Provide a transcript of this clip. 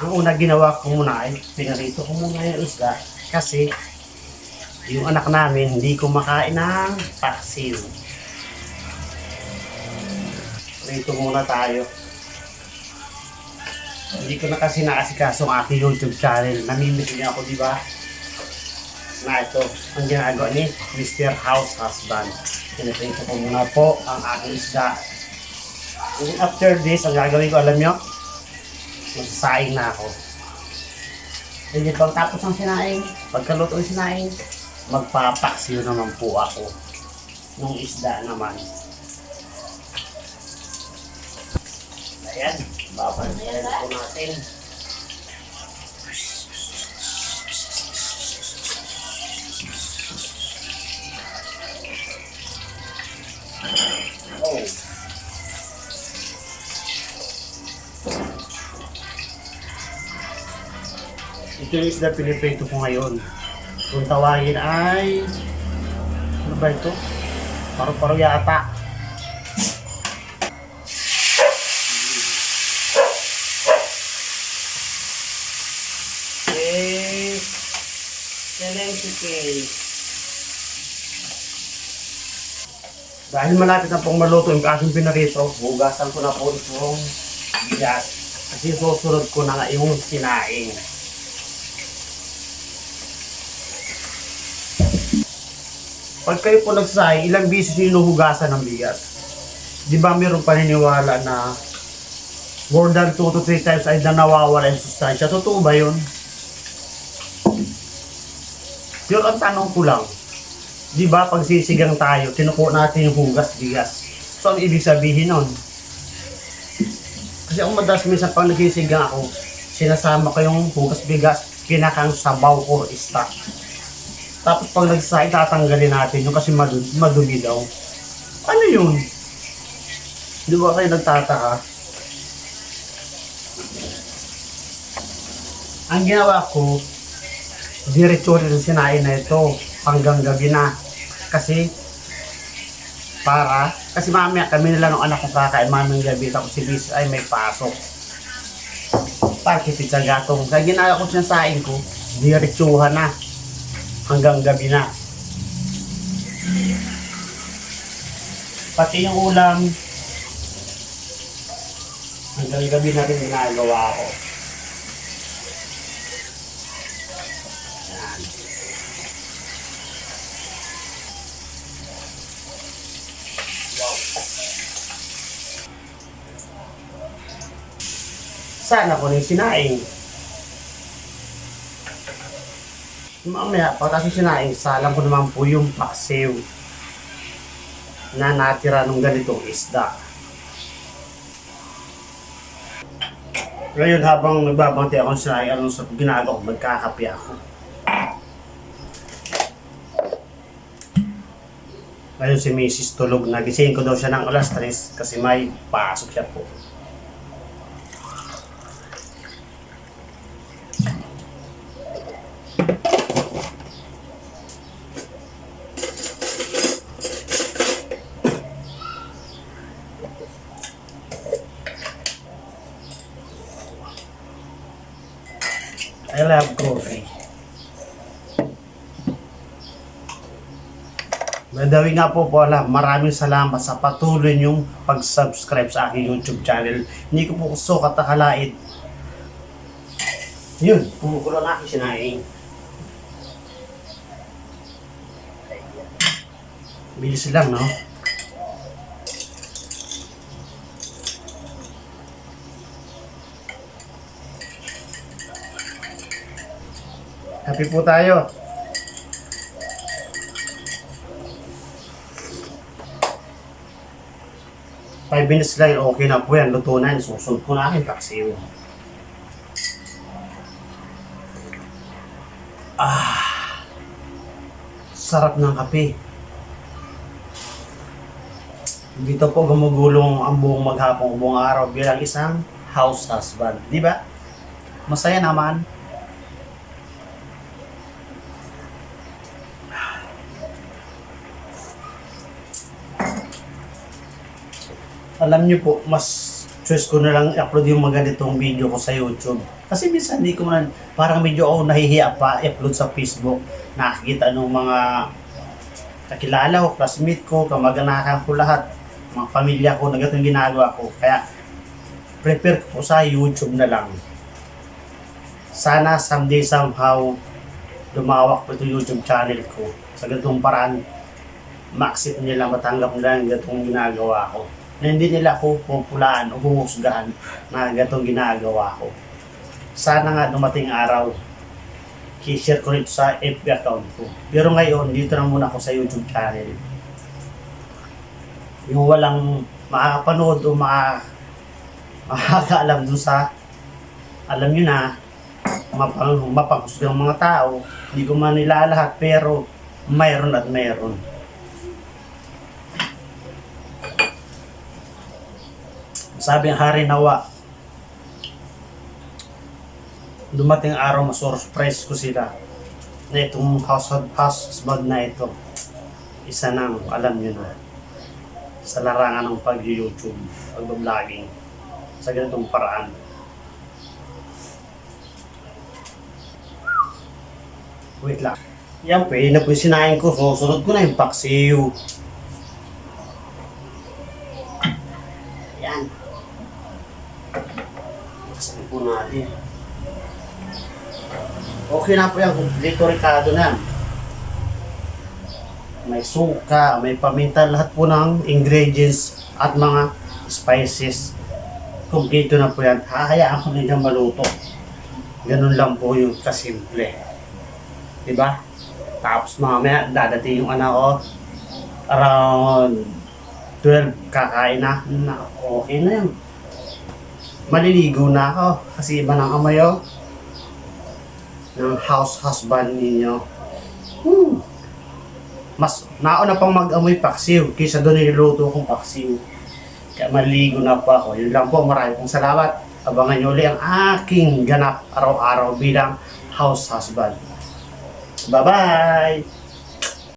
Ang una ginawa ko muna ay pinarito ko muna yung isda kasi yung anak namin hindi kumakain ng paksiw. Rito muna tayo. Hindi ko na kasi naasikaso ang aking YouTube channel. Namimili niya ako, di ba? Na ito ang ginagawa ni Mr. House Husband. Pinaprito ko muna po ang aking isda. And after this, ang gagawin ko, alam nyo, magsasaing na ako. Hindi pag tapos ng sinaing, pagkaluto ng sinaing, magpapaksiw naman po ako ng isda naman. Ayan, babantayan po natin. Oh. Ito yung isda piniprito ko ngayon. Kung tawagin ay... Ano ba ito? Paru-paro yata. Dahil malapit na pong maluto yung aking pinarito, hugasan ko na po itong bigas. Kasi susunod ko na nga yung sinaing. Pag kayo po nagsaing, ilang beses nyo hinuhugasan ng bigas? Di ba mayroong paniniwala na more than 2 to 3 times ay nawawala yung sustansya? Totoo ba yun? Pero ang tanong ko lang, di ba pag sisigang tayo, kinukuha natin yung hugas bigas. So ang ibig sabihin nun? Kasi ang madalas minsan pag nagsisigang ako, sinasama ko yung hugas bigas, kinakang sabaw or stock. Tapos pag nagsaing, tatanggalin natin yung kasi madumi daw. Ano yun? Di ba kayo nagtataka? Ang ginawa ko, diretso rin ang sinain na ito hanggang gabi na. Kasi mamaya kami nila ng anak ko kakain maming gabi tapos si Bis ay may pasok. Pakipit sa gatong. Kaya ginagawa ko siya saing ko, diretsuhan na hanggang gabi na. Pati yung ulam, hanggang gabi na rin ginagawa ko. Yan. Wow. Sana ko na yung sinaing. Mamaya, pagkatapos sinaing, salang ko naman po yung paksiw na natira ng ganitong isda. Ngayon habang nagbabantay ako sa anong sa ginagawa ko, magkakape ako. Ngayon si Mrs. tulog na. Gising ko daw siya ng alas 3 kasi may pasok siya po. I love coffee. Madawi nga po po alam, maraming salamat sa patuloy niyong pag-subscribe sa aking YouTube channel. Hindi ko po gusto katakalain. Yun, kumukulo na aking sinaing. Bilis lang, no? Happy po tayo. Five minutes lang, okay na po yan. Luto na yan. Susunod ko na akin paksiw. Sarap ng kape. Dito po gumugulong ang buong maghapong buong araw bilang isang house husband. Di ba? Masaya naman. Alam niyo po, mas choice ko na lang upload yung mga ganitong video ko sa YouTube. Kasi minsan hindi ko man, parang medyo ako nahihiya pa upload sa Facebook. Nakakita ng mga kakilala ko, classmate ko, kamag-anakan ko lahat, mga pamilya ko na ganitong ginagawa ko. Kaya prepare ko sa YouTube na lang. Sana someday somehow lumawak po ito YouTube channel ko. Sa ganitong paraan, ma-accept nila, matanggap nila ang ganitong ginagawa ko. Na hindi nila ako pupulaan o humusgahan na ganitong ginagawa ko. Sana nga dumating araw, i-share ko rin sa FB account ko. Pero ngayon, dito na muna ako sa YouTube channel. Yung walang makakapanood o makakaalam dun sa, alam nyo na, mapanghusgang mga tao. Hindi ko man nilalahat, pero mayroon at mayroon. Sabi ang hari nawa, dumating araw masurprise ko sila na itong husband na ito, isa nang alam nyo na sa larangan ng pag-YouTube, pag-vlogging sa ganitong paraan. Wait lang. Yan po, yun na po yung sinain ko. So, sunod ko na yung paksiw. Yan. Kasabi po natin. Okay na po yan. Kompleto ricado na. May suka, may paminta. Lahat po ng ingredients at mga spices. Kompleto na po yan. Hahayaan ko na dyan maluto. Ganun lang po yung kasimple. Diba? Tapos mamaya dadating yung anak ko around 12 kakain na. Okay na yun. Maliligo na ako kasi iba ng amoy ng house husband ninyo. Mas nauna pang mag-amoy paksiw kaysa doon niluto kong paksiw. Kaya maliligo na po ako. Yun lang po. Maraming pong salamat. Abangan nyo ulit ang aking ganap araw-araw bilang house husband. Bye-bye!